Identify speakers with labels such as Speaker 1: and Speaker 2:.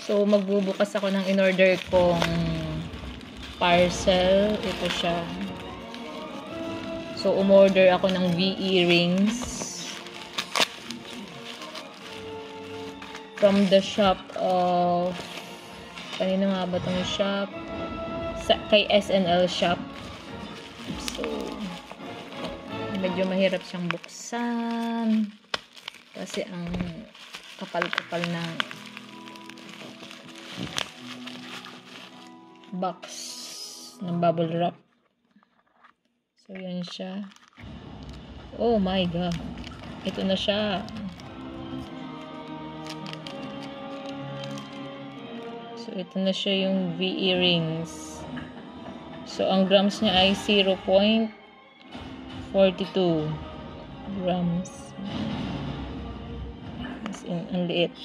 Speaker 1: So, magbubukas ako ng in-order kong parcel. Ito siya. So, umorder ako ng VE rings from the shop of kanino nga ba itong shop? Kay SNL shop. So, medyo mahirap siyang buksan kasi ang kapal-kapal ng box ng bubble wrap. So, yan siya. Oh my God. Ito na siya. So, ito na siya yung VE rings. So, ang grams niya ay 0.42 grams. As in, ang liit.